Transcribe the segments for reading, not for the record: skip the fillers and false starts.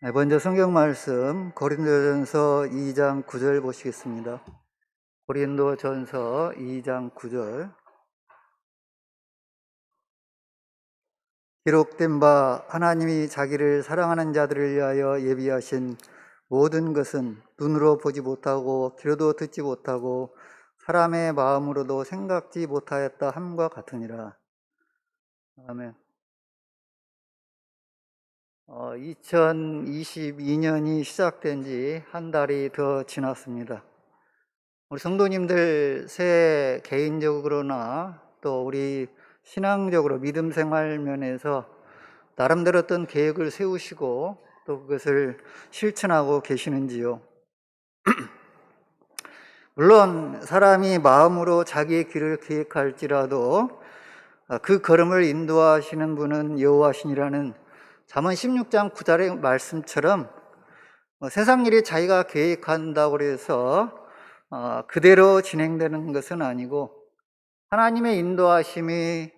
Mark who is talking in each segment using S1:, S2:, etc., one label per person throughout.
S1: 네, 먼저 성경 말씀 고린도전서 2장 9절 보시겠습니다. 고린도전서 2장 9절. 기록된 바 하나님이 자기를 사랑하는 자들을 위하여 예비하신 모든 것은 눈으로 보지 못하고 귀로도 듣지 못하고 사람의 마음으로도 생각지 못하였다 함과 같으니라. 아멘. 2022년이 시작된 지 한 달이 더 지났습니다. 우리 성도님들 새해 개인적으로나 또 우리 신앙적으로 믿음 생활 면에서 나름대로 어떤 계획을 세우시고 또 그것을 실천하고 계시는지요? 물론 사람이 마음으로 자기의 길을 계획할지라도 그 걸음을 인도하시는 분은 여호와시니라는 잠언 16장 9절의 말씀처럼 세상 일이 자기가 계획한다고 해서 그대로 진행되는 것은 아니고 하나님의 인도하심이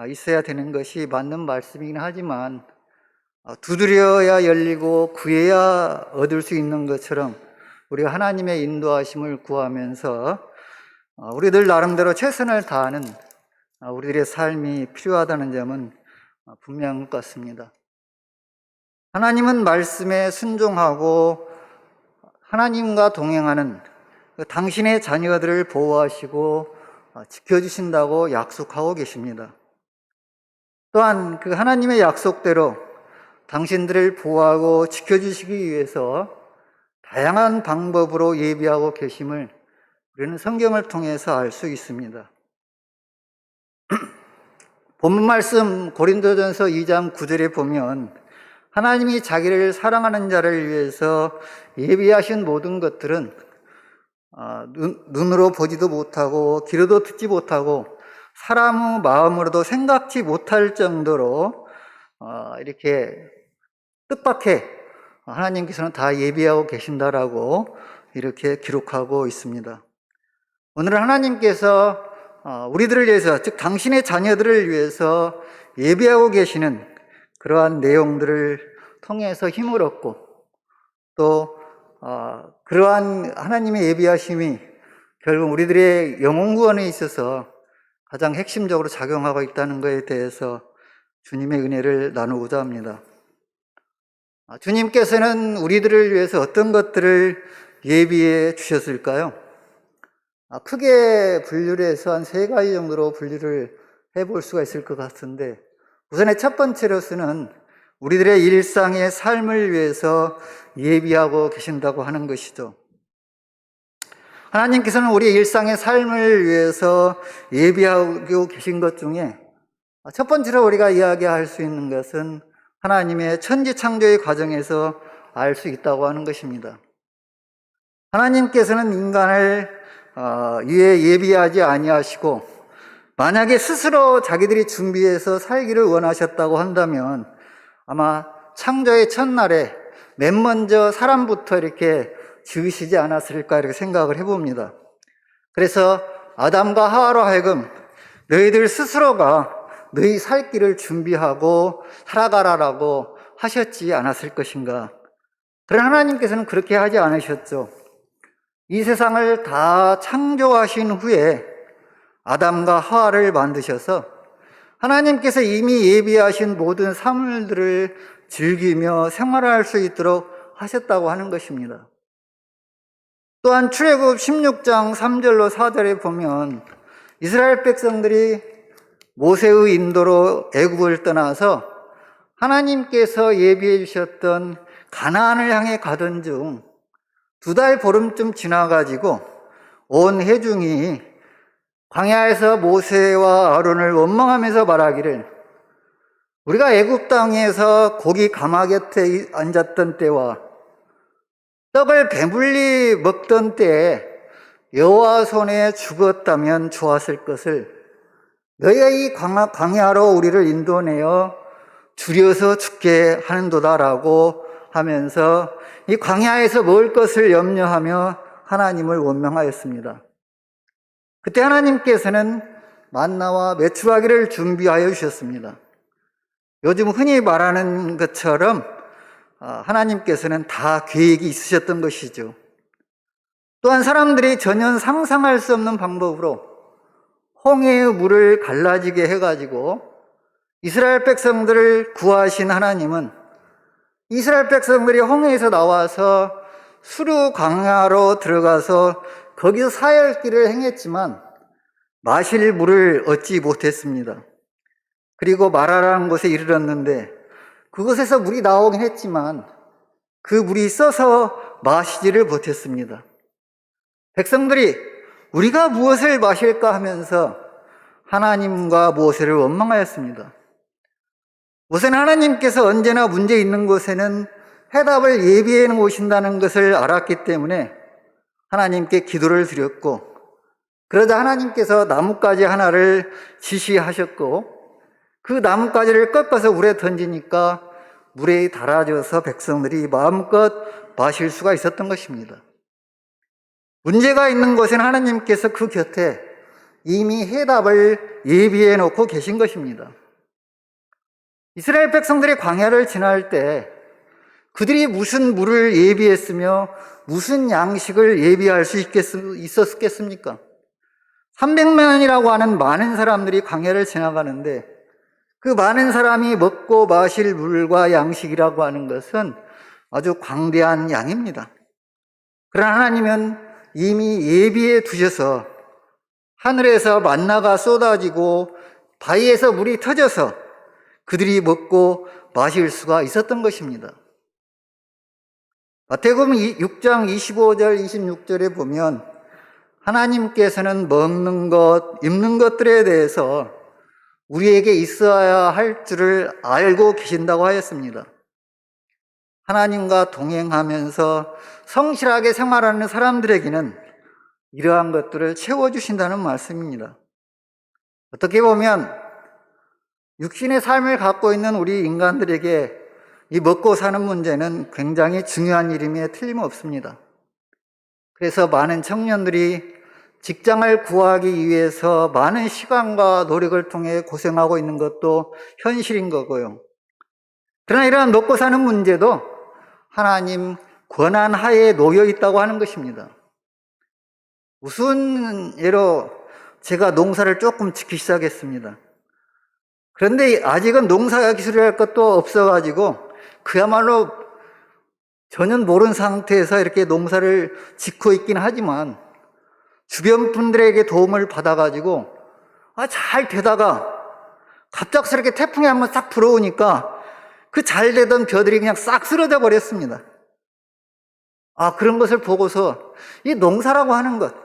S1: 있어야 되는 것이 맞는 말씀이긴 하지만 두드려야 열리고 구해야 얻을 수 있는 것처럼 우리가 하나님의 인도하심을 구하면서 우리들 나름대로 최선을 다하는 우리들의 삶이 필요하다는 점은 분명한 것 같습니다. 하나님은 말씀에 순종하고 하나님과 동행하는 당신의 자녀들을 보호하시고 지켜주신다고 약속하고 계십니다. 또한 그 하나님의 약속대로 당신들을 보호하고 지켜주시기 위해서 다양한 방법으로 예비하고 계심을 우리는 성경을 통해서 알 수 있습니다. 본문 말씀 고린도전서 2장 9절에 보면 하나님이 자기를 사랑하는 자를 위해서 예비하신 모든 것들은 눈으로 보지도 못하고 귀로도 듣지 못하고 사람의 마음으로도 생각지 못할 정도로 이렇게 뜻밖에 하나님께서는 다 예비하고 계신다라고 이렇게 기록하고 있습니다. 오늘은 하나님께서 우리들을 위해서, 즉 당신의 자녀들을 위해서 예비하고 계시는 그러한 내용들을 통해서 힘을 얻고 또 그러한 하나님의 예비하심이 결국 우리들의 영혼 구원에 있어서 가장 핵심적으로 작용하고 있다는 것에 대해서 주님의 은혜를 나누고자 합니다. 주님께서는 우리들을 위해서 어떤 것들을 예비해 주셨을까요? 크게 분류를 해서 한 3가지 정도로 분류를 해볼 수가 있을 것 같은데, 우선의 첫 번째로서는 우리들의 일상의 삶을 위해서 예비하고 계신다고 하는 것이죠. 하나님께서는 우리의 일상의 삶을 위해서 예비하고 계신 것 중에 첫 번째로 우리가 이야기할 수 있는 것은 하나님의 천지 창조의 과정에서 알 수 있다고 하는 것입니다. 하나님께서는 인간을 위해 예비하지 아니하시고 만약에 스스로 자기들이 준비해서 살기를 원하셨다고 한다면 아마 창조의 첫날에 맨 먼저 사람부터 이렇게 지으시지 않았을까 이렇게 생각을 해봅니다. 그래서 아담과 하와로 하여금 너희들 스스로가 너희 살 길을 준비하고 살아가라라고 하셨지 않았을 것인가. 그러나 하나님께서는 그렇게 하지 않으셨죠. 이 세상을 다 창조하신 후에 아담과 하와를 만드셔서 하나님께서 이미 예비하신 모든 사물들을 즐기며 생활할 수 있도록 하셨다고 하는 것입니다. 또한 출애굽 16장 3절로 4절에 보면 이스라엘 백성들이 모세의 인도로 애굽을 떠나서 하나님께서 예비해 주셨던 가나안을 향해 가던 중 2달 보름쯤 지나가지고 온 회중이 광야에서 모세와 아론을 원망하면서 말하기를 우리가 애굽 땅에서 고기 가마 곁에 앉았던 때와 떡을 배불리 먹던 때에 여호와 손에 죽었다면 좋았을 것을 너희가 이 광야로 우리를 인도내어 줄여서 죽게 하는도다라고 하면서 이 광야에서 먹을 것을 염려하며 하나님을 원망하였습니다. 그때 하나님께서는 만나와 메추라기를 준비하여 주셨습니다. 요즘 흔히 말하는 것처럼 하나님께서는 다 계획이 있으셨던 것이죠. 또한 사람들이 전혀 상상할 수 없는 방법으로 홍해의 물을 갈라지게 해가지고 이스라엘 백성들을 구하신 하나님은 이스라엘 백성들이 홍해에서 나와서 수르 광야로 들어가서 거기서 사흘길을 행했지만 마실 물을 얻지 못했습니다. 그리고 마라라는 곳에 이르렀는데 그곳에서 물이 나오긴 했지만 그 물이 써서 마시지를 못했습니다. 백성들이 우리가 무엇을 마실까 하면서 하나님과 모세를 원망하였습니다. 모세는 하나님께서 언제나 문제 있는 곳에는 해답을 예비해 놓으신다는 것을 알았기 때문에 하나님께 기도를 드렸고, 그러자 하나님께서 나뭇가지 하나를 지시하셨고 그 나뭇가지를 꺾어서 물에 던지니까 물에 달아져서 백성들이 마음껏 마실 수가 있었던 것입니다. 문제가 있는 곳에는 하나님께서 그 곁에 이미 해답을 예비해 놓고 계신 것입니다. 이스라엘 백성들이 광야를 지날 때 그들이 무슨 물을 예비했으며 무슨 양식을 예비할 수 있었겠습니까? 300만이라고 하는 많은 사람들이 광야를 지나가는데 그 많은 사람이 먹고 마실 물과 양식이라고 하는 것은 아주 광대한 양입니다. 그러나 하나님은 이미 예비해 두셔서 하늘에서 만나가 쏟아지고 바위에서 물이 터져서 그들이 먹고 마실 수가 있었던 것입니다. 마태복음 6장 25절 26절에 보면 하나님께서는 먹는 것, 입는 것들에 대해서 우리에게 있어야 할 줄을 알고 계신다고 하였습니다. 하나님과 동행하면서 성실하게 생활하는 사람들에게는 이러한 것들을 채워주신다는 말씀입니다. 어떻게 보면 육신의 삶을 갖고 있는 우리 인간들에게 이 먹고 사는 문제는 굉장히 중요한 일임에 틀림없습니다. 그래서 많은 청년들이 직장을 구하기 위해서 많은 시간과 노력을 통해 고생하고 있는 것도 현실인 거고요. 그러나 이러한 먹고 사는 문제도 하나님 권한 하에 놓여 있다고 하는 것입니다. 무슨 예로 제가 농사를 조금 짓기 시작했습니다. 그런데 아직은 농사 기술을 할 것도 없어가지고 그야말로 전혀 모르는 상태에서 이렇게 농사를 짓고 있긴 하지만 주변 분들에게 도움을 받아가지고 잘 되다가 갑작스럽게 태풍이 한번 싹 불어오니까 그 잘 되던 벼들이 그냥 싹 쓰러져 버렸습니다. 그런 것을 보고서 이 농사라고 하는 것,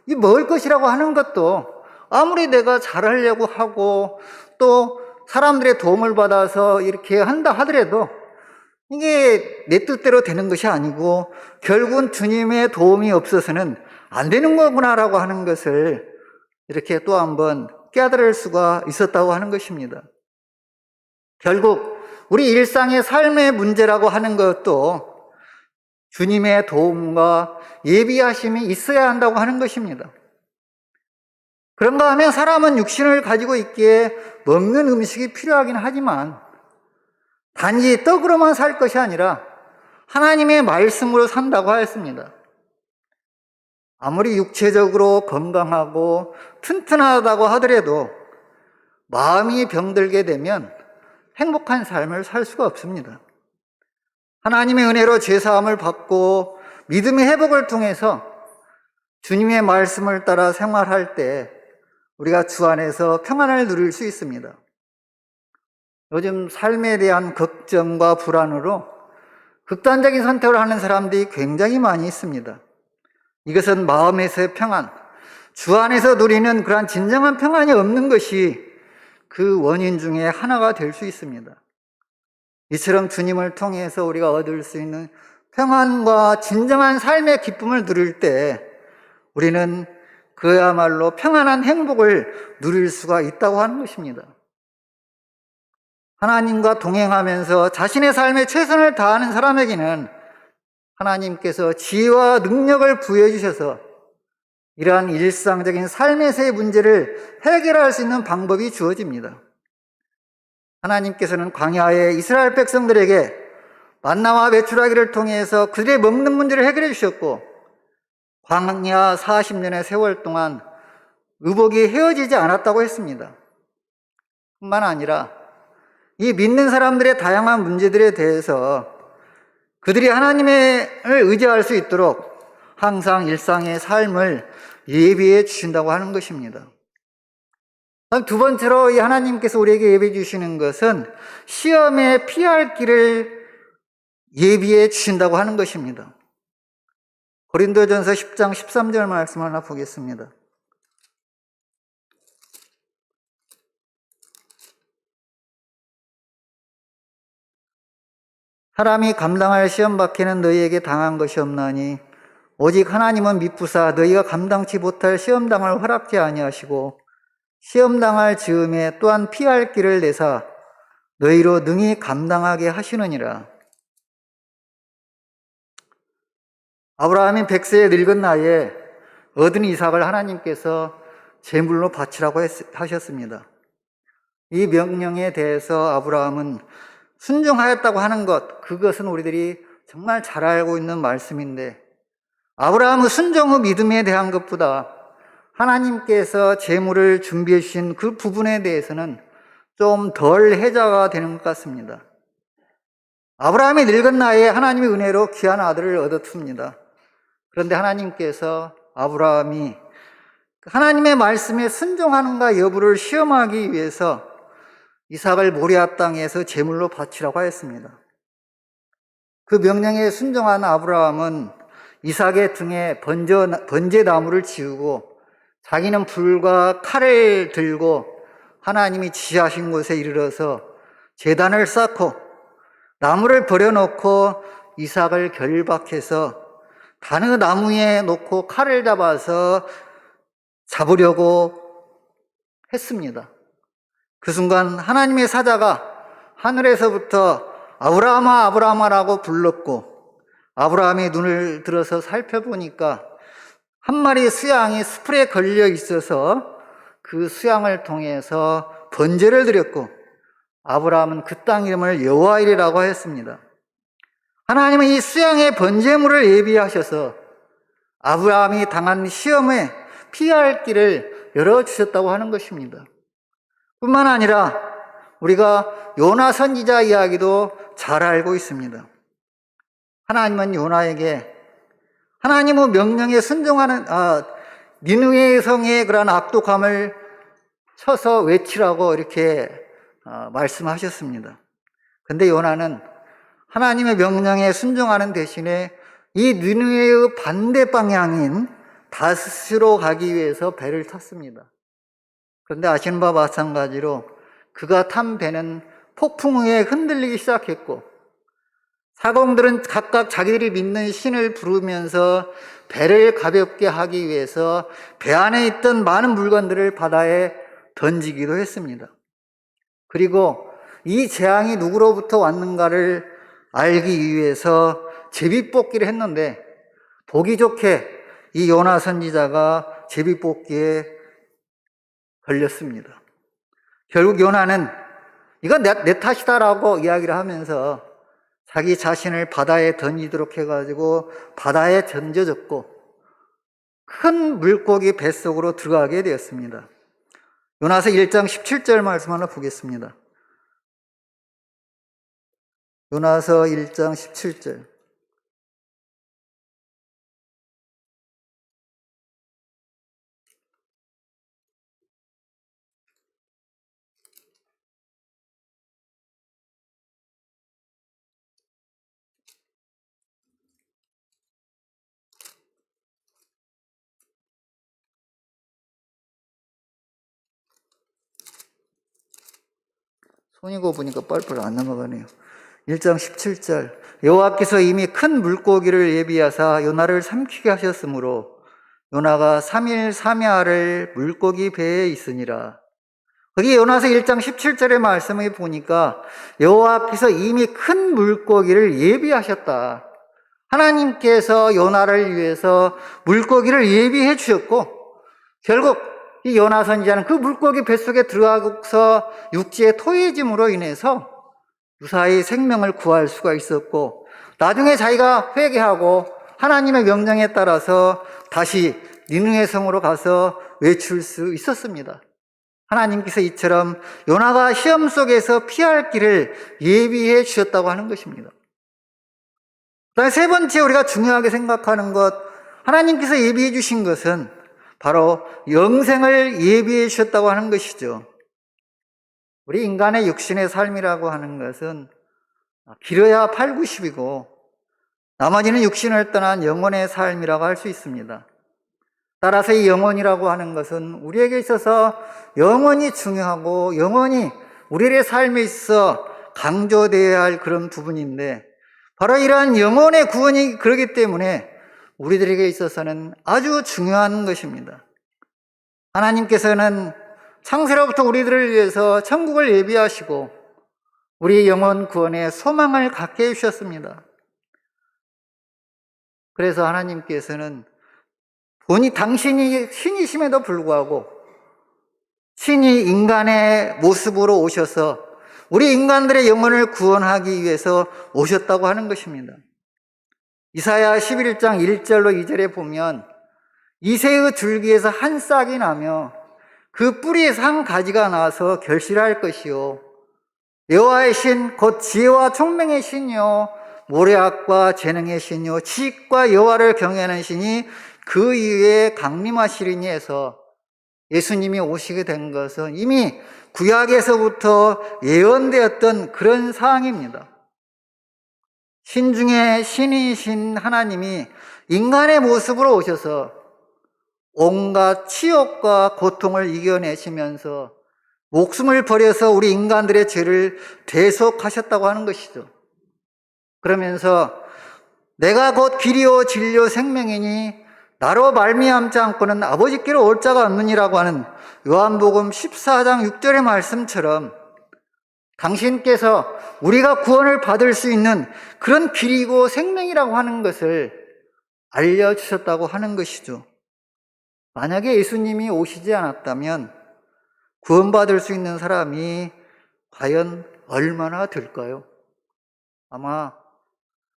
S1: 이 먹을 것이라고 하는 것도 아무리 내가 잘하려고 하고 또 사람들의 도움을 받아서 이렇게 한다 하더라도 이게 내 뜻대로 되는 것이 아니고 결국은 주님의 도움이 없어서는 안 되는 거구나라고 하는 것을 이렇게 또 한번 깨달을 수가 있었다고 하는 것입니다. 결국 우리 일상의 삶의 문제라고 하는 것도 주님의 도움과 예비하심이 있어야 한다고 하는 것입니다. 그런가 하면 사람은 육신을 가지고 있기에 먹는 음식이 필요하긴 하지만 단지 떡으로만 살 것이 아니라 하나님의 말씀으로 산다고 하였습니다. 아무리 육체적으로 건강하고 튼튼하다고 하더라도 마음이 병들게 되면 행복한 삶을 살 수가 없습니다. 하나님의 은혜로 죄사함을 받고 믿음의 회복을 통해서 주님의 말씀을 따라 생활할 때 우리가 주 안에서 평안을 누릴 수 있습니다. 요즘 삶에 대한 걱정과 불안으로 극단적인 선택을 하는 사람들이 굉장히 많이 있습니다. 이것은 마음에서의 평안, 주 안에서 누리는 그러한 진정한 평안이 없는 것이 그 원인 중에 하나가 될 수 있습니다. 이처럼 주님을 통해서 우리가 얻을 수 있는 평안과 진정한 삶의 기쁨을 누릴 때 우리는 그야말로 평안한 행복을 누릴 수가 있다고 하는 것입니다. 하나님과 동행하면서 자신의 삶에 최선을 다하는 사람에게는 하나님께서 지혜와 능력을 부여해 주셔서 이러한 일상적인 삶에서의 문제를 해결할 수 있는 방법이 주어집니다. 하나님께서는 광야의 이스라엘 백성들에게 만나와 메추라기를 통해서 그들의 먹는 문제를 해결해 주셨고, 광야 40년의 세월 동안 의복이 헤어지지 않았다고 했습니다. 뿐만 아니라 이 믿는 사람들의 다양한 문제들에 대해서 그들이 하나님을 의지할 수 있도록 항상 일상의 삶을 예비해 주신다고 하는 것입니다. 두 번째로 이 하나님께서 우리에게 예비해 주시는 것은 시험에 피할 길을 예비해 주신다고 하는 것입니다. 고린도전서 10장 13절 말씀 하나 보겠습니다. 사람이 감당할 시험 밖에는 너희에게 당한 것이 없나니 오직 하나님은 미쁘사 너희가 감당치 못할 시험당을 허락지 아니하시고 시험당할 즈음에 또한 피할 길을 내사 너희로 능히 감당하게 하시느니라. 아브라함이 100세에 늙은 나이에 얻은 이삭을 하나님께서 제물로 바치라고 하셨습니다. 이 명령에 대해서 아브라함은 순종하였다고 하는 것, 그것은 우리들이 정말 잘 알고 있는 말씀인데, 아브라함의 순종 후 믿음에 대한 것보다 하나님께서 제물을 준비해 주신 그 부분에 대해서는 좀 덜 해자가 되는 것 같습니다. 아브라함이 늙은 나이에 하나님의 은혜로 귀한 아들을 얻었습니다. 그런데 하나님께서 아브라함이 하나님의 말씀에 순종하는가 여부를 시험하기 위해서 이삭을 모리아 땅에서 제물로 바치라고 하였습니다. 그 명령에 순종한 아브라함은 이삭의 등에 번제나무를 지우고 자기는 불과 칼을 들고 하나님이 지시하신 곳에 이르러서 제단을 쌓고 나무를 버려놓고 이삭을 결박해서 단의 나무에 놓고 칼을 잡아서 잡으려고 했습니다. 그 순간 하나님의 사자가 하늘에서부터 아브라함아 아브라함아라고 불렀고, 아브라함이 눈을 들어서 살펴보니까 한 마리 수양이 숯불에 걸려 있어서 그 수양을 통해서 번제를 드렸고, 아브라함은 그 땅 이름을 여호와이라고 했습니다. 하나님은 이 수양의 번제물을 예비하셔서 아브라함이 당한 시험에 피할 길을 열어주셨다고 하는 것입니다. 뿐만 아니라 우리가 요나 선지자 이야기도 잘 알고 있습니다. 하나님은 요나에게 하나님의 명령에 순종하는 니느웨 성의 그런 악독함을 쳐서 외치라고 이렇게 말씀하셨습니다. 근데 요나는 하나님의 명령에 순종하는 대신에 이 니느웨의 반대 방향인 다스스로 가기 위해서 배를 탔습니다. 그런데 아시는 바와 마찬가지로 그가 탄 배는 폭풍우에 흔들리기 시작했고, 사공들은 각각 자기들이 믿는 신을 부르면서 배를 가볍게 하기 위해서 배 안에 있던 많은 물건들을 바다에 던지기도 했습니다. 그리고 이 재앙이 누구로부터 왔는가를 알기 위해서 제비뽑기를 했는데, 보기 좋게 이 요나 선지자가 제비뽑기에 걸렸습니다. 결국 요나는 이건 내 탓이다라고 이야기를 하면서 자기 자신을 바다에 던지도록 해가지고 바다에 던져졌고 큰 물고기 뱃속으로 들어가게 되었습니다. 요나서 1장 17절 말씀 하나 보겠습니다. 요나서 1장 17절. 손이 고프니까 빨리빨리 안 넘어가네요. 1장 17절. 여호와께서 이미 큰 물고기를 예비하사 요나를 삼키게 하셨으므로 요나가 3일 3야를 물고기 배에 있으니라. 거기 요나서 1장 17절의 말씀을 보니까 여호와께서 이미 큰 물고기를 예비하셨다. 하나님께서 요나를 위해서 물고기를 예비해 주셨고, 결국 이 요나 선지자는 그 물고기 뱃속에 들어가서 육지에 토해짐으로 인해서 무사히 생명을 구할 수가 있었고, 나중에 자기가 회개하고 하나님의 명령에 따라서 다시 니느웨 성으로 가서 외출 수 있었습니다. 하나님께서 이처럼 요나가 시험 속에서 피할 길을 예비해 주셨다고 하는 것입니다. 그다음에 세 번째 우리가 중요하게 생각하는 것, 하나님께서 예비해 주신 것은 바로 영생을 예비해 주셨다고 하는 것이죠. 우리 인간의 육신의 삶이라고 하는 것은 길어야 8, 90이고 나머지는 육신을 떠난 영혼의 삶이라고 할 수 있습니다. 따라서 이 영혼이라고 하는 것은 우리에게 있어서 영원히 중요하고 영원히 우리의 삶에 있어 강조되어야 할 그런 부분인데, 바로 이러한 영혼의 구원이 그렇기 때문에 우리들에게 있어서는 아주 중요한 것입니다. 하나님께서는 창세로부터 우리들을 위해서 천국을 예비하시고 우리 영혼 구원의 소망을 갖게 해주셨습니다. 그래서 하나님께서는 본이 당신이 신이심에도 불구하고 신이 인간의 모습으로 오셔서 우리 인간들의 영혼을 구원하기 위해서 오셨다고 하는 것입니다. 이사야 11장 1절로 2절에 보면 이새의 줄기에서 한 싹이 나며 그 뿌리에서 한 가지가 나서 결실할 것이요, 여호와의 신 곧 지혜와 총명의 신이요 모래학과 재능의 신이요 지식과 여호와를 경외하는 신이 그 이후에 강림하시리니 해서 예수님이 오시게 된 것은 이미 구약에서부터 예언되었던 그런 사항입니다. 신 중에 신이신 하나님이 인간의 모습으로 오셔서 온갖 치욕과 고통을 이겨내시면서 목숨을 버려서 우리 인간들의 죄를 대속하셨다고 하는 것이죠. 그러면서 내가 곧 길이요 진리요 생명이니 나로 말미암지 않고는 아버지께로 올 자가 없느니라고 하는 요한복음 14장 6절의 말씀처럼 당신께서 우리가 구원을 받을 수 있는 그런 길이고 생명이라고 하는 것을 알려주셨다고 하는 것이죠. 만약에 예수님이 오시지 않았다면 구원받을 수 있는 사람이 과연 얼마나 될까요? 아마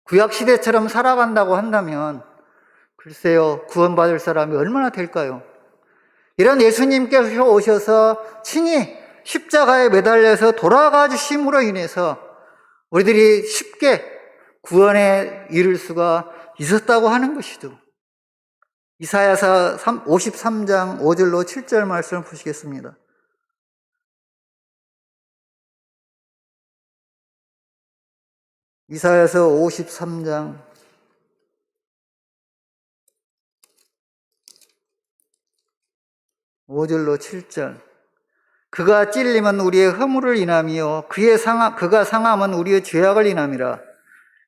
S1: 구약시대처럼 살아간다고 한다면 글쎄요, 구원받을 사람이 얼마나 될까요? 이런 예수님께서 오셔서 친히 십자가에 매달려서 돌아가 주심으로 인해서 우리들이 쉽게 구원에 이를 수가 있었다고 하는 것이죠. 이사야서 53장 5절로 7절 말씀을 보시겠습니다. 이사야서 53장 5절로 7절. 그가 찔림은 우리의 허물을 인함이요 그가 상함은 우리의 죄악을 인함이라.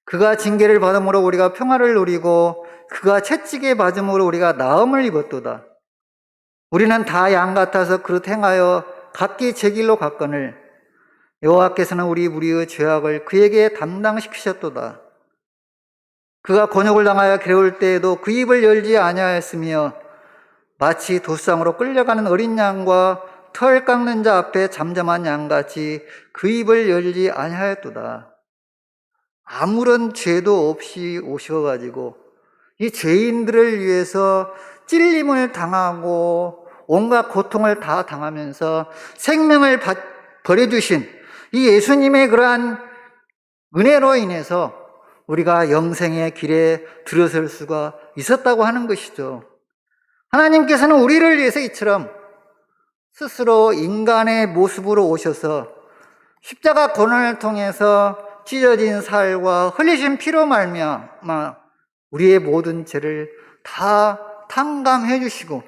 S1: 그가 징계를 받음으로 우리가 평화를 누리고 그가 채찍에 맞음으로 우리가 나음을 입었도다. 우리는 다 양 같아서 그릇 행하여 각기 제 길로 갔거늘 여호와께서는 우리 무리의 죄악을 그에게 담당시키셨도다. 그가 곤욕을 당하여 괴로울 때에도 그 입을 열지 아니하였으며 마치 도상으로 끌려가는 어린 양과 털 깎는 자 앞에 잠잠한 양같이 그 입을 열지 아니하였도다. 아무런 죄도 없이 오셔가지고 이 죄인들을 위해서 찔림을 당하고 온갖 고통을 다 당하면서 생명을 버려주신 이 예수님의 그러한 은혜로 인해서 우리가 영생의 길에 들어설 수가 있었다고 하는 것이죠. 하나님께서는 우리를 위해서 이처럼 스스로 인간의 모습으로 오셔서 십자가 고난을 통해서 찢어진 살과 흘리신 피로 말미암아 우리의 모든 죄를 다 탕감해 주시고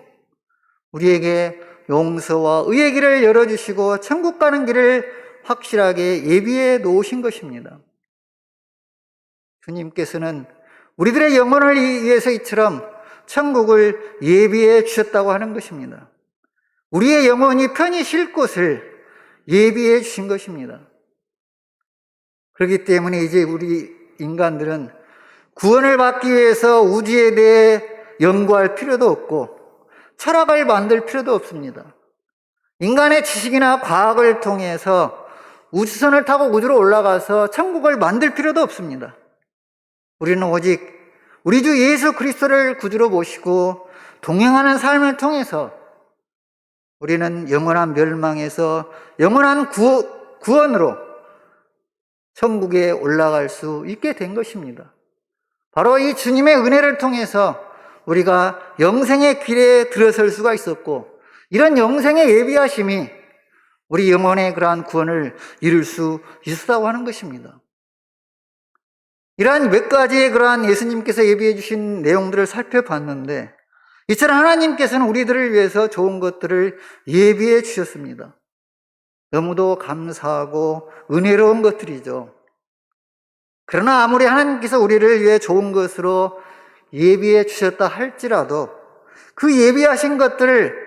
S1: 우리에게 용서와 의의 길을 열어주시고 천국 가는 길을 확실하게 예비해 놓으신 것입니다. 주님께서는 우리들의 영혼을 위해서 이처럼 천국을 예비해 주셨다고 하는 것입니다. 우리의 영혼이 편히 쉴 곳을 예비해 주신 것입니다. 그렇기 때문에 이제 우리 인간들은 구원을 받기 위해서 우주에 대해 연구할 필요도 없고 철학을 만들 필요도 없습니다. 인간의 지식이나 과학을 통해서 우주선을 타고 우주로 올라가서 천국을 만들 필요도 없습니다. 우리는 오직 우리 주 예수 그리스도를 구주로 모시고 동행하는 삶을 통해서 우리는 영원한 멸망에서 영원한 구원으로 천국에 올라갈 수 있게 된 것입니다. 바로 이 주님의 은혜를 통해서 우리가 영생의 길에 들어설 수가 있었고, 이런 영생의 예비하심이 우리 영혼의 그러한 구원을 이룰 수 있었다고 하는 것입니다. 이러한 몇 가지의 그러한 예수님께서 예비해 주신 내용들을 살펴봤는데, 이처럼 하나님께서는 우리들을 위해서 좋은 것들을 예비해 주셨습니다. 너무도 감사하고 은혜로운 것들이죠. 그러나 아무리 하나님께서 우리를 위해 좋은 것으로 예비해 주셨다 할지라도 그 예비하신 것들을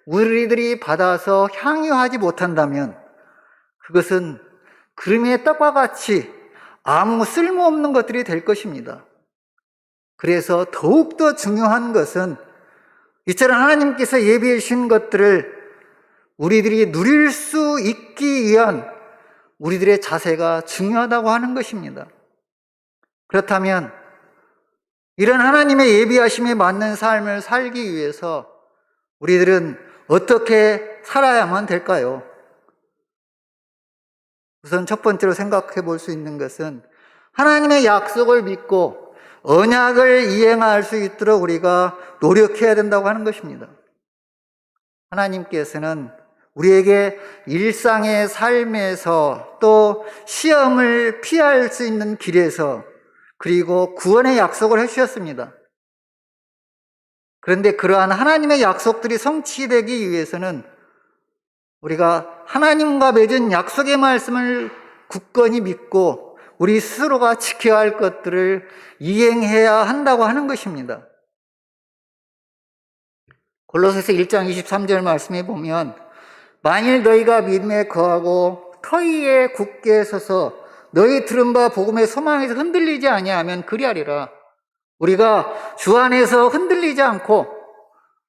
S1: 우리들이 받아서 향유하지 못한다면 그것은 그름의 떡과 같이 아무 쓸모없는 것들이 될 것입니다. 그래서 더욱더 중요한 것은 이처럼 하나님께서 예비해 주신 것들을 우리들이 누릴 수 있기 위한 우리들의 자세가 중요하다고 하는 것입니다. 그렇다면 이런 하나님의 예비하심에 맞는 삶을 살기 위해서 우리들은 어떻게 살아야만 될까요? 우선 첫 번째로 생각해 볼 수 있는 것은 하나님의 약속을 믿고 언약을 이행할 수 있도록 우리가 노력해야 된다고 하는 것입니다. 하나님께서는 우리에게 일상의 삶에서 또 시험을 피할 수 있는 길에서 그리고 구원의 약속을 해주셨습니다. 그런데 그러한 하나님의 약속들이 성취되기 위해서는 우리가 하나님과 맺은 약속의 말씀을 굳건히 믿고 우리 스스로가 지켜야 할 것들을 이행해야 한다고 하는 것입니다. 골로새서 1장 23절 말씀에 보면 만일 너희가 믿음에 거하고 터위에 굳게 서서 너희 들은 바 복음의 소망에서 흔들리지 아니하면 그리하리라. 우리가 주 안에서 흔들리지 않고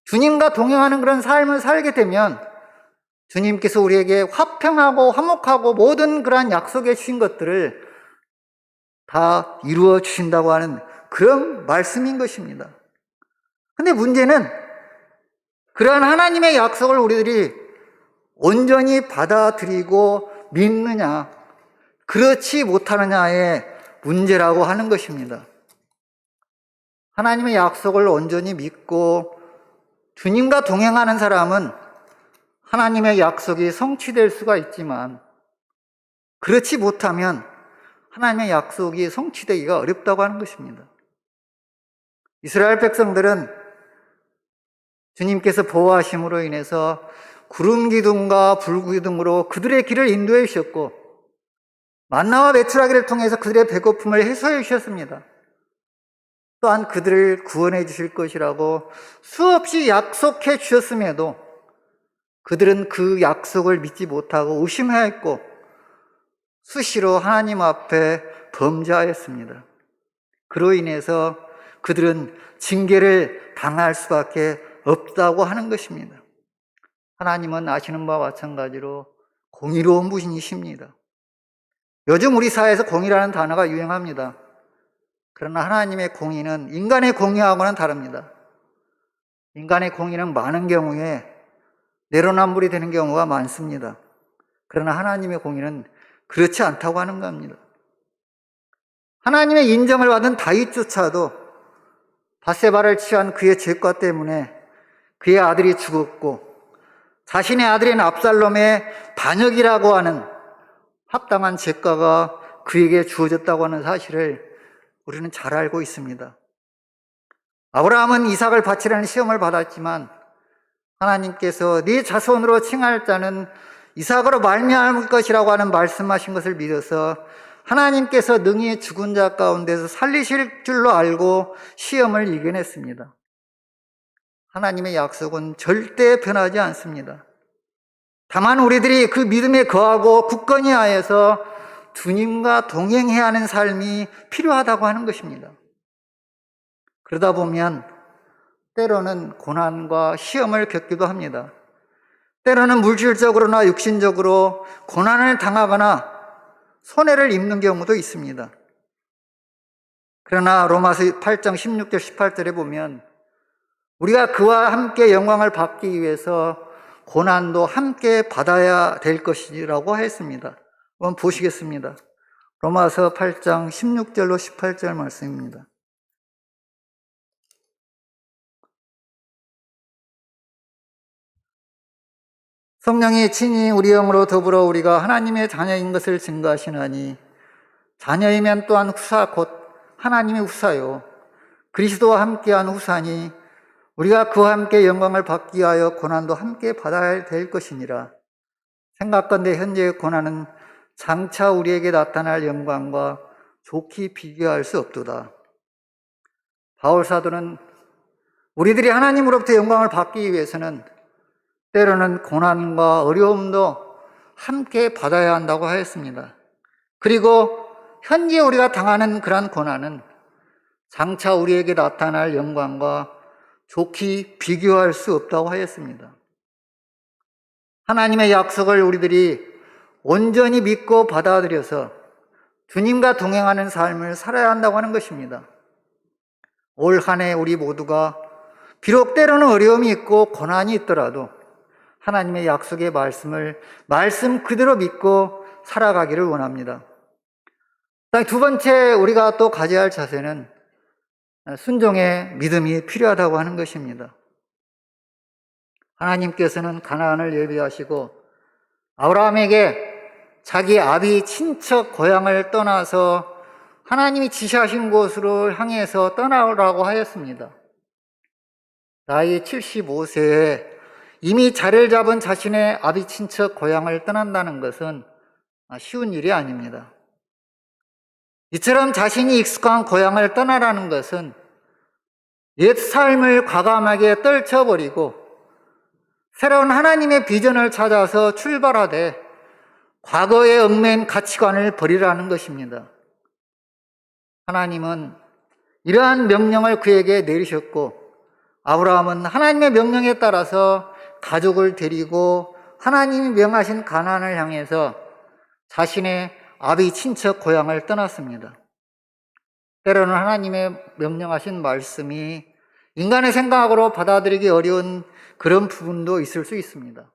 S1: 주님과 동행하는 그런 삶을 살게 되면 주님께서 우리에게 화평하고 화목하고 모든 그러한 약속해 주신 것들을 다 이루어 주신다고 하는 그런 말씀인 것입니다. 근데 문제는 그러한 하나님의 약속을 우리들이 온전히 받아들이고 믿느냐, 그렇지 못하느냐의 문제라고 하는 것입니다. 하나님의 약속을 온전히 믿고 주님과 동행하는 사람은 하나님의 약속이 성취될 수가 있지만 그렇지 못하면 하나님의 약속이 성취되기가 어렵다고 하는 것입니다. 이스라엘 백성들은 주님께서 보호하심으로 인해서 구름 기둥과 불 기둥으로 그들의 길을 인도해 주셨고 만나와 메추라기를 통해서 그들의 배고픔을 해소해 주셨습니다. 또한 그들을 구원해 주실 것이라고 수없이 약속해 주셨음에도 그들은 그 약속을 믿지 못하고 의심하였고 수시로 하나님 앞에 범죄하였습니다. 그로 인해서 그들은 징계를 당할 수밖에 없다고 하는 것입니다. 하나님은 아시는 바와 마찬가지로 공의로운 분이십니다. 요즘 우리 사회에서 공의라는 단어가 유행합니다. 그러나 하나님의 공의는 인간의 공의하고는 다릅니다. 인간의 공의는 많은 경우에 내로남불이 되는 경우가 많습니다. 그러나 하나님의 공의는 그렇지 않다고 하는 겁니다. 하나님의 인정을 받은 다윗조차도 밧세바를 취한 그의 죄과 때문에 그의 아들이 죽었고 자신의 아들인 압살롬의 반역이라고 하는 합당한 죄가가 그에게 주어졌다고 하는 사실을 우리는 잘 알고 있습니다. 아브라함은 이삭을 바치라는 시험을 받았지만 하나님께서 네 자손으로 칭할 자는 이삭으로 말미암을 것이라고 하는 말씀하신 것을 믿어서 하나님께서 능히 죽은 자 가운데서 살리실 줄로 알고 시험을 이겨냈습니다. 하나님의 약속은 절대 변하지 않습니다. 다만 우리들이 그 믿음에 거하고 굳건히 하여서 주님과 동행해야 하는 삶이 필요하다고 하는 것입니다. 그러다 보면 때로는 고난과 시험을 겪기도 합니다. 때로는 물질적으로나 육신적으로 고난을 당하거나 손해를 입는 경우도 있습니다. 그러나 로마서 8장 16절 18절에 보면 우리가 그와 함께 영광을 받기 위해서 고난도 함께 받아야 될 것이라고 했습니다. 한번 보시겠습니다. 로마서 8장 16절로 18절 말씀입니다. 성령이 친히 우리 영으로 더불어 우리가 하나님의 자녀인 것을 증거하시나니 자녀이면 또한 후사 곧 하나님의 후사요 그리스도와 함께한 후사니 우리가 그와 함께 영광을 받기 위하여 고난도 함께 받아야 될 것이니라. 생각건대 현재의 고난은 장차 우리에게 나타날 영광과 좋게 비교할 수 없도다. 바울 사도는 우리들이 하나님으로부터 영광을 받기 위해서는 때로는 고난과 어려움도 함께 받아야 한다고 하였습니다. 그리고 현재 우리가 당하는 그러한 고난은 장차 우리에게 나타날 영광과 좋게 비교할 수 없다고 하였습니다. 하나님의 약속을 우리들이 온전히 믿고 받아들여서 주님과 동행하는 삶을 살아야 한다고 하는 것입니다. 올 한 해 우리 모두가 비록 때로는 어려움이 있고 고난이 있더라도 하나님의 약속의 말씀을 말씀 그대로 믿고 살아가기를 원합니다. 두 번째 우리가 또 가져야 할 자세는 순종의 믿음이 필요하다고 하는 것입니다. 하나님께서는 가나안을 예비하시고 아브라함에게 자기 아비 친척 고향을 떠나서 하나님이 지시하신 곳으로 향해서 떠나라고 하였습니다. 나이 75세에 이미 자리를 잡은 자신의 아비 친척 고향을 떠난다는 것은 쉬운 일이 아닙니다. 이처럼 자신이 익숙한 고향을 떠나라는 것은 옛 삶을 과감하게 떨쳐버리고 새로운 하나님의 비전을 찾아서 출발하되 과거에 얽매인 가치관을 버리라는 것입니다. 하나님은 이러한 명령을 그에게 내리셨고 아브라함은 하나님의 명령에 따라서 가족을 데리고 하나님이 명하신 가나안을 향해서 자신의 아비 친척 고향을 떠났습니다. 때로는 하나님의 명령하신 말씀이 인간의 생각으로 받아들이기 어려운 그런 부분도 있을 수 있습니다.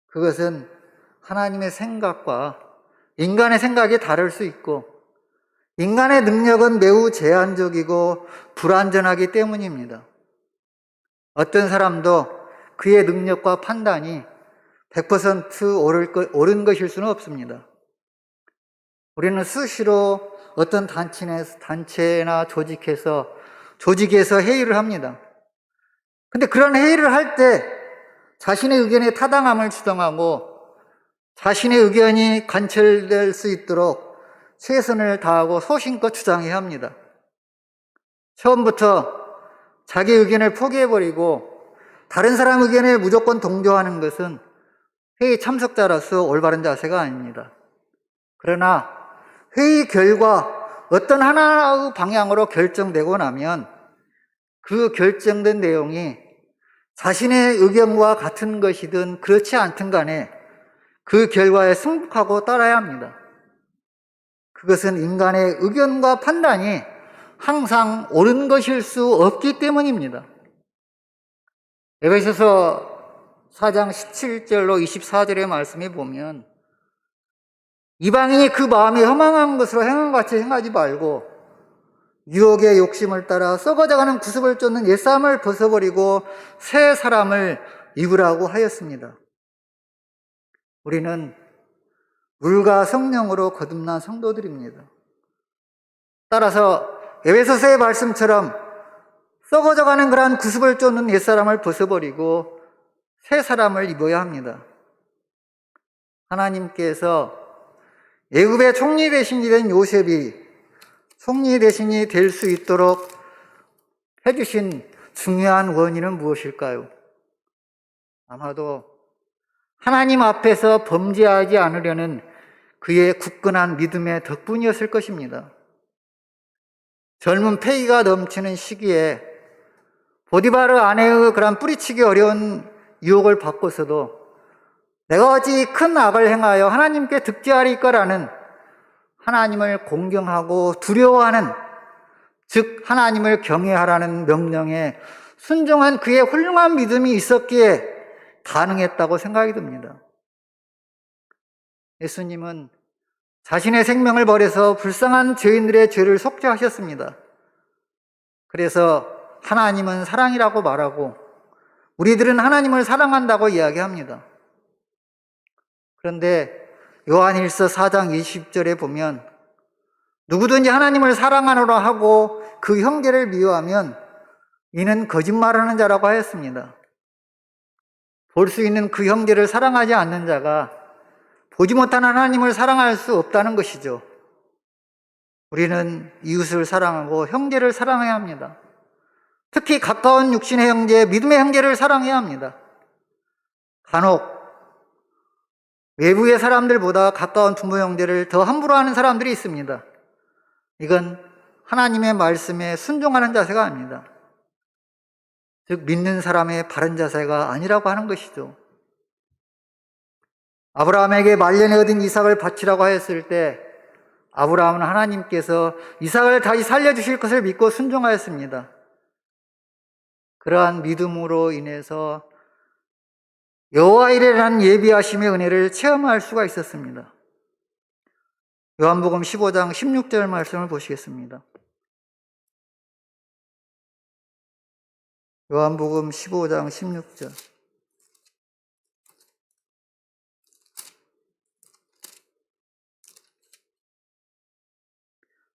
S1: 그것은 하나님의 생각과 인간의 생각이 다를 수 있고 인간의 능력은 매우 제한적이고 불완전하기 때문입니다. 어떤 사람도 그의 능력과 판단이 100% 옳은 것일 수는 없습니다. 우리는 수시로 어떤 단체나 조직에서 회의를 합니다. 근데 그런 회의를 할 때 자신의 의견에 타당함을 주장하고 자신의 의견이 관철될 수 있도록 최선을 다하고 소신껏 주장해야 합니다. 처음부터 자기 의견을 포기해버리고 다른 사람 의견에 무조건 동조하는 것은 회의 참석자로서 올바른 자세가 아닙니다. 그러나 회의 결과 어떤 하나의 방향으로 결정되고 나면 그 결정된 내용이 자신의 의견과 같은 것이든 그렇지 않든 간에 그 결과에 승복하고 따라야 합니다. 그것은 인간의 의견과 판단이 항상 옳은 것일 수 없기 때문입니다. 에베소서 4장 17절로 24절의 말씀에 보면 이방인이 그 마음이 허망한 것으로 행함같이 행하지 말고 유혹의 욕심을 따라 썩어져가는 구습을 쫓는 옛사람을 벗어버리고 새 사람을 입으라고 하였습니다. 우리는 물과 성령으로 거듭난 성도들입니다. 따라서 에베소서의 말씀처럼 썩어져가는 그러한 구습을 쫓는 옛사람을 벗어버리고 새 사람을 입어야 합니다. 하나님께서 애굽의 총리 대신이 된 요셉이 총리 대신이 될 수 있도록 해주신 중요한 원인은 무엇일까요? 아마도 하나님 앞에서 범죄하지 않으려는 그의 굳건한 믿음의 덕분이었을 것입니다. 젊은 패기가 넘치는 시기에 보디바르 아내의 그런 뿌리치기 어려운 유혹을 받고서도 내가 어찌 큰 악을 행하여 하나님께 득죄하리까라는 하나님을 공경하고 두려워하는, 즉 하나님을 경외하라는 명령에 순종한 그의 훌륭한 믿음이 있었기에 가능했다고 생각이 듭니다. 예수님은 자신의 생명을 버려서 불쌍한 죄인들의 죄를 속죄하셨습니다. 그래서 하나님은 사랑이라고 말하고 우리들은 하나님을 사랑한다고 이야기합니다. 그런데 요한일서 4장 20절에 보면 누구든지 하나님을 사랑하노라 하고 그 형제를 미워하면 이는 거짓말하는 자라고 하였습니다. 볼 수 있는 그 형제를 사랑하지 않는 자가 보지 못한 하나님을 사랑할 수 없다는 것이죠. 우리는 이웃을 사랑하고 형제를 사랑해야 합니다. 특히 가까운 육신의 형제, 믿음의 형제를 사랑해야 합니다. 간혹 외부의 사람들보다 가까운 부모 형제를 더 함부로 하는 사람들이 있습니다. 이건 하나님의 말씀에 순종하는 자세가 아닙니다. 즉 믿는 사람의 바른 자세가 아니라고 하는 것이죠. 아브라함에게 말년에 얻은 이삭을 바치라고 하였을 때 아브라함은 하나님께서 이삭을 다시 살려주실 것을 믿고 순종하였습니다. 그러한 믿음으로 인해서 여호와 이레라는 예비하심의 은혜를 체험할 수가 있었습니다. 요한복음 15장 16절 말씀을 보시겠습니다. 요한복음 15장 16절.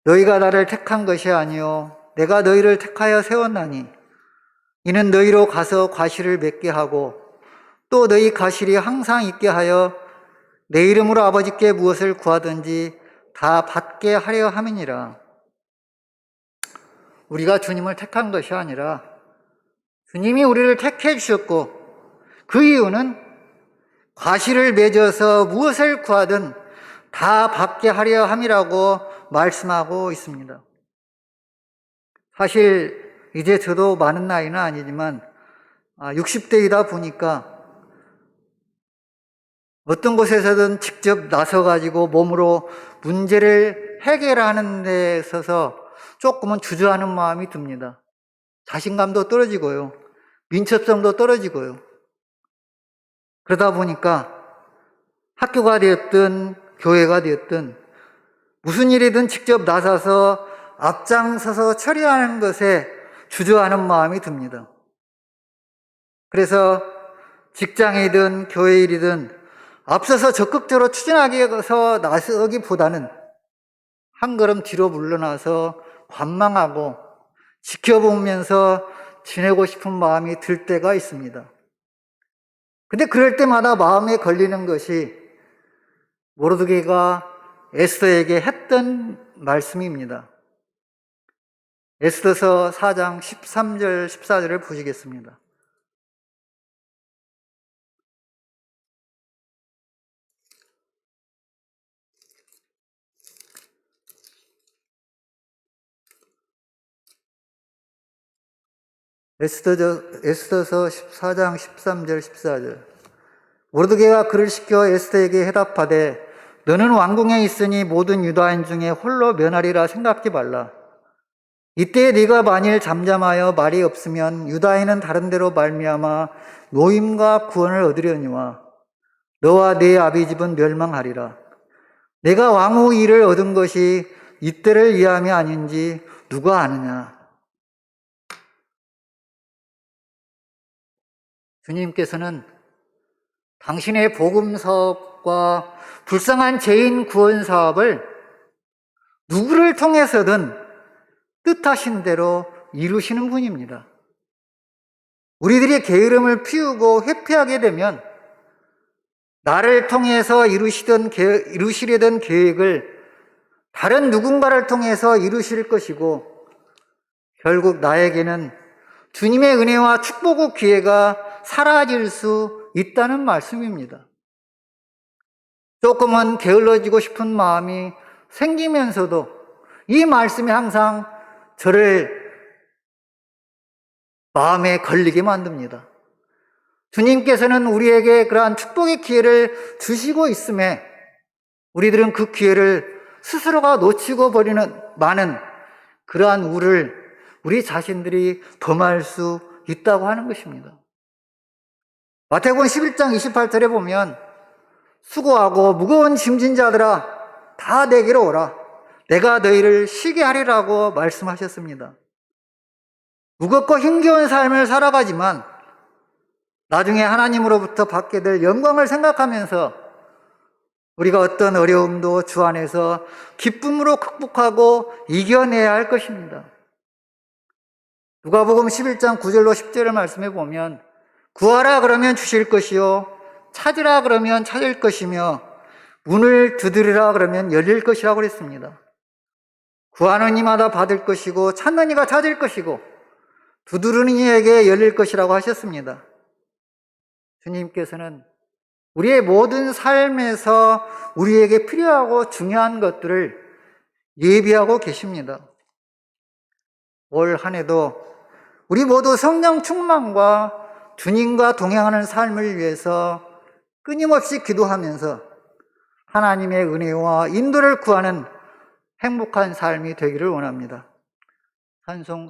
S1: 너희가 나를 택한 것이 아니요 내가 너희를 택하여 세웠나니 이는 너희로 가서 과실을 맺게 하고 또 너희 과실이 항상 있게 하여 내 이름으로 아버지께 무엇을 구하든지 다 받게 하려 함이니라. 우리가 주님을 택한 것이 아니라 주님이 우리를 택해 주셨고 그 이유는 과실을 맺어서 무엇을 구하든 다 받게 하려 함이라고 말씀하고 있습니다. 사실 이제 저도 많은 나이는 아니지만 60대이다 보니까 어떤 곳에서든 직접 나서가지고 몸으로 문제를 해결하는 데 있어서 조금은 주저하는 마음이 듭니다. 자신감도 떨어지고요. 민첩성도 떨어지고요. 그러다 보니까 학교가 되었든 교회가 되었든 무슨 일이든 직접 나서서 앞장서서 처리하는 것에 주저하는 마음이 듭니다. 그래서 직장이든 교회 일이든 앞서서 적극적으로 추진하기 위해서 나서기보다는 한 걸음 뒤로 물러나서 관망하고 지켜보면서 지내고 싶은 마음이 들 때가 있습니다. 근데 그럴 때마다 마음에 걸리는 것이 모르드게가 에스더에게 했던 말씀입니다. 에스더서 4장 13절 14절을 보시겠습니다. 에스더서 14장 13절 14절. 모르드게가 그를 시켜 에스더에게 해답하되 너는 왕궁에 있으니 모든 유다인 중에 홀로 면하리라 생각지 말라. 이때 네가 만일 잠잠하여 말이 없으면 유다인은 다른 데로 말미암아 노임과 구원을 얻으려니와 너와 네 아비 집은 멸망하리라. 내가 왕후 일을 얻은 것이 이때를 위함이 아닌지 누가 아느냐. 주님께서는 당신의 복음 사업과 불쌍한 죄인 구원 사업을 누구를 통해서든 뜻하신 대로 이루시는 분입니다. 우리들이 게으름을 피우고 회피하게 되면 나를 통해서 이루시려던 계획을 다른 누군가를 통해서 이루실 것이고 결국 나에게는 주님의 은혜와 축복의 기회가 사라질 수 있다는 말씀입니다. 조금은 게을러지고 싶은 마음이 생기면서도 이 말씀이 항상 저를 마음에 걸리게 만듭니다. 주님께서는 우리에게 그러한 축복의 기회를 주시고 있음에 우리들은 그 기회를 스스로가 놓치고 버리는 많은 그러한 우를 우리 자신들이 범할 수 있다고 하는 것입니다. 마태복음 11장 28절에 보면 수고하고 무거운 짐진 자들아 다 내게로 오라. 내가 너희를 쉬게 하리라고 말씀하셨습니다. 무겁고 힘겨운 삶을 살아가지만 나중에 하나님으로부터 받게 될 영광을 생각하면서 우리가 어떤 어려움도 주 안에서 기쁨으로 극복하고 이겨내야 할 것입니다. 누가복음 11장 9절로 10절을 말씀해 보면 구하라 그러면 주실 것이요 찾으라 그러면 찾을 것이며 문을 두드리라 그러면 열릴 것이라고 그랬습니다. 구하는 이마다 받을 것이고 찾는 이가 찾을 것이고 두드리는 이에게 열릴 것이라고 하셨습니다. 주님께서는 우리의 모든 삶에서 우리에게 필요하고 중요한 것들을 예비하고 계십니다. 올 한 해도 우리 모두 성령 충만과 주님과 동행하는 삶을 위해서 끊임없이 기도하면서 하나님의 은혜와 인도를 구하는 행복한 삶이 되기를 원합니다. 찬송